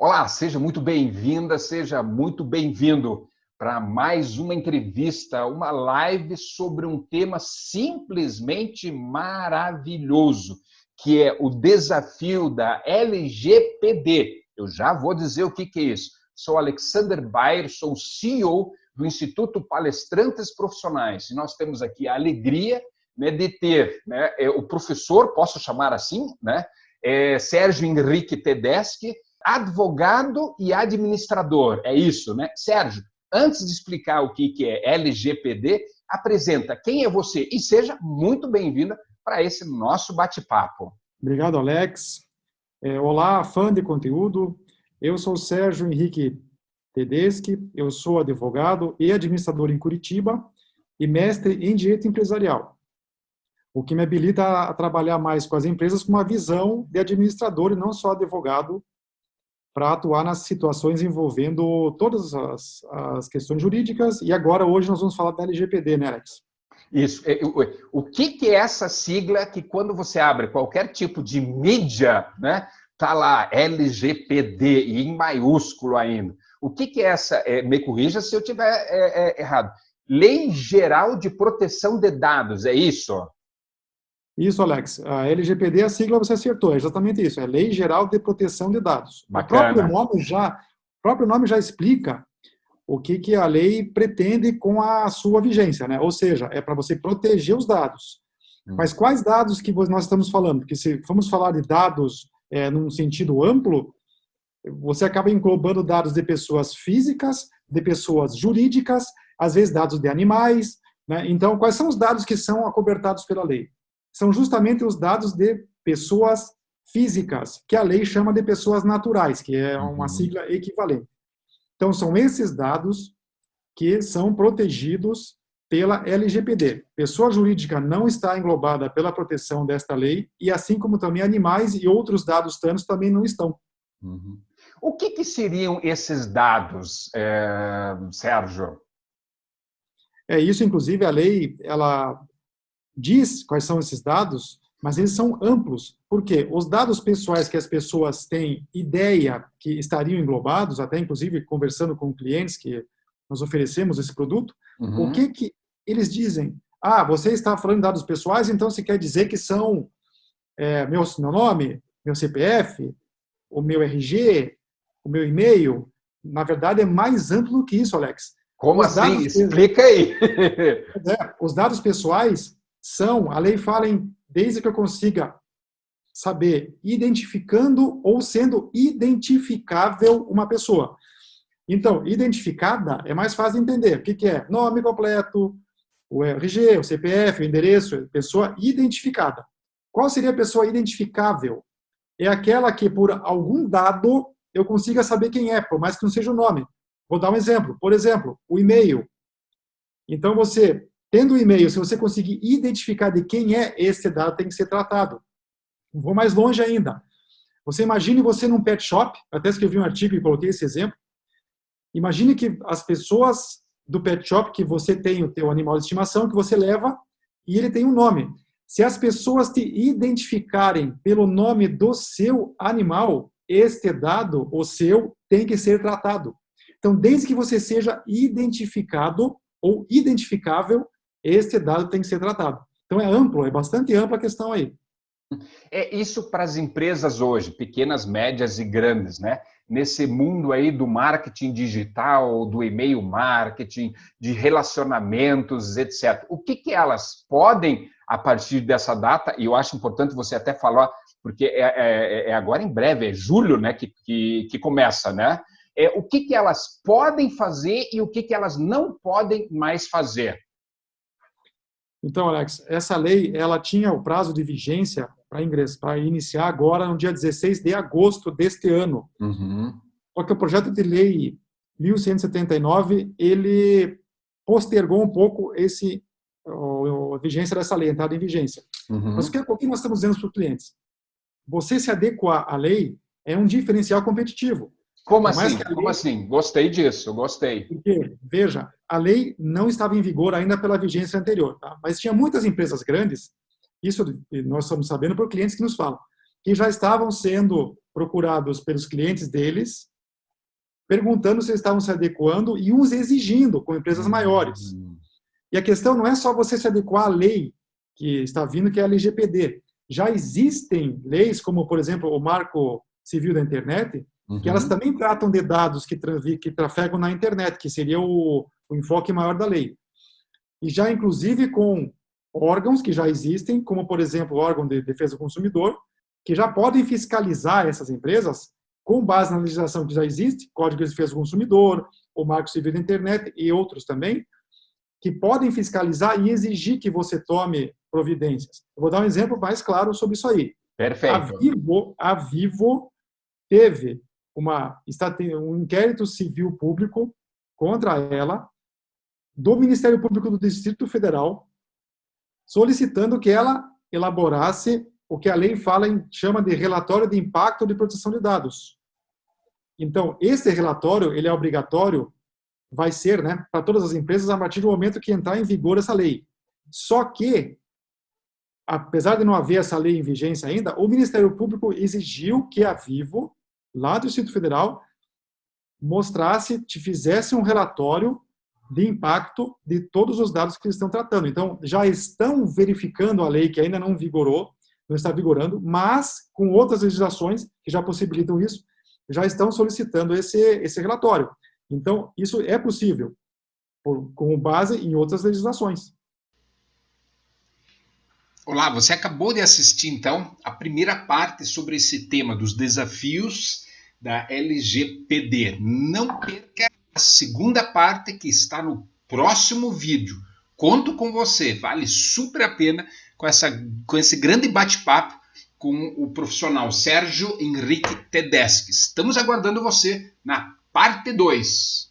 Olá, seja muito bem-vinda, seja muito bem-vindo para mais uma entrevista, uma live sobre um tema simplesmente maravilhoso, que é o desafio da LGPD. Eu já vou dizer o que é isso. Sou Alexander Bayer, sou o CEO do Instituto Palestrantes Profissionais e nós temos aqui a alegria, de ter, o professor, posso chamar assim, Sérgio Henrique Tedeschi, advogado e administrador. É isso, né? Sérgio, antes de explicar o que é LGPD, apresenta quem é você e seja muito bem-vinda para esse nosso bate-papo. Obrigado, Alex. Olá, fã de conteúdo. Eu sou Sérgio Henrique Tedeschi, eu sou advogado e administrador em Curitiba e mestre em Direito Empresarial, o que me habilita a trabalhar mais com as empresas com uma visão de administrador e não só advogado, para atuar nas situações envolvendo todas as questões jurídicas. E agora, hoje, nós vamos falar da LGPD, né, Alex? Isso. O que é essa sigla que, quando você abre qualquer tipo de mídia, tá lá LGPD e em maiúsculo ainda? O que é essa? Me corrija se eu estiver errado. Lei Geral de Proteção de Dados, é isso? Isso, Alex. A LGPD, a sigla você acertou, é exatamente isso, é Lei Geral de Proteção de Dados. Bacana. O próprio nome já explica o que a lei pretende com a sua vigência, né? Ou seja, é para você proteger os dados. Mas quais dados que nós estamos falando? Porque se formos falar de dados num sentido amplo, você acaba englobando dados de pessoas físicas, de pessoas jurídicas, às vezes dados de animais, né? Então, quais são os dados que são acobertados pela lei? São justamente os dados de pessoas físicas, que a lei chama de pessoas naturais, que é uma sigla equivalente. Então, são esses dados que são protegidos pela LGPD. Pessoa jurídica não está englobada pela proteção desta lei, e assim como também animais e outros dados tantos também não estão. O que seriam esses dados, Sérgio? Isso, inclusive, a lei, ela diz quais são esses dados, mas eles são amplos. Por quê? Os dados pessoais que as pessoas têm ideia que estariam englobados, até inclusive conversando com clientes que nós oferecemos esse produto, o que eles dizem? Ah, você está falando de dados pessoais, então você quer dizer que são meu nome, meu CPF, o meu RG, o meu e-mail? Na verdade, é mais amplo do que isso, Alex. Como assim? Explica aí. Os dados pessoais a lei fala desde que eu consiga saber identificando ou sendo identificável uma pessoa. Então, identificada é mais fácil de entender. O que é? Nome completo, o RG, o CPF, o endereço, pessoa identificada. Qual seria a pessoa identificável? É aquela que, por algum dado, eu consiga saber quem é, por mais que não seja o nome. Vou dar um exemplo. Por exemplo, o e-mail. Então, tendo o e-mail, se você conseguir identificar de quem é esse dado, tem que ser tratado. Vou mais longe ainda. Você imagine você num pet shop, até escrevi um artigo e coloquei esse exemplo. Imagine que as pessoas do pet shop, que você tem o teu animal de estimação, que você leva, e ele tem um nome. Se as pessoas te identificarem pelo nome do seu animal, este dado, o seu, tem que ser tratado. Então, desde que você seja identificado ou identificável, este dado tem que ser tratado. Então, é amplo, é bastante ampla a questão aí. É isso para as empresas hoje, pequenas, médias e grandes, Nesse mundo aí do marketing digital, do e-mail marketing, de relacionamentos, etc. O que elas podem, a partir dessa data, e eu acho importante você até falar, porque é agora em breve, é julho, que começa, o que elas podem fazer e o que elas não podem mais fazer? Então, Alex, essa lei, ela tinha o prazo de vigência para iniciar agora no dia 16 de agosto deste ano. Só que o projeto de lei 1179, ele postergou um pouco a vigência dessa lei, a entrada em vigência. Mas o que nós estamos dizendo para os clientes? Você se adequar à lei é um diferencial competitivo. Como assim? Como assim? Gostei disso, gostei. Porque, veja, a lei não estava em vigor ainda pela vigência anterior, tá? Mas tinha muitas empresas grandes, isso nós estamos sabendo por clientes que nos falam, que já estavam sendo procurados pelos clientes deles perguntando se eles estavam se adequando e uns exigindo, com empresas maiores. E a questão não é só você se adequar à lei que está vindo, que é a LGPD. Já existem leis, como, por exemplo, o Marco Civil da Internet, que elas também tratam de dados que trafegam na internet, que seria o enfoque maior da lei. E já, inclusive, com órgãos que já existem, como, por exemplo, o órgão de defesa do consumidor, que já podem fiscalizar essas empresas com base na legislação que já existe, Código de Defesa do Consumidor, o Marco Civil da Internet e outros também, que podem fiscalizar e exigir que você tome providências. Eu vou dar um exemplo mais claro sobre isso aí. Perfeito. A Vivo teve um inquérito civil público contra ela, do Ministério Público do Distrito Federal, solicitando que ela elaborasse o que a lei chama de relatório de impacto de proteção de dados. Então, esse relatório, ele é obrigatório, vai ser, né, para todas as empresas a partir do momento que entrar em vigor essa lei. Só que, apesar de não haver essa lei em vigência ainda, o Ministério Público exigiu que a Vivo, lá do Distrito Federal, fizesse um relatório de impacto de todos os dados que eles estão tratando. Então, já estão verificando a lei que ainda não vigorou, não está vigorando, mas com outras legislações que já possibilitam isso, já estão solicitando esse relatório. Então, isso é possível, com base em outras legislações. Olá, você acabou de assistir, então, a primeira parte sobre esse tema dos desafios da LGPD. Não perca a segunda parte que está no próximo vídeo. Conto com você, vale super a pena com esse grande bate-papo com o profissional Sérgio Henrique Tedeschi. Estamos aguardando você na parte 2.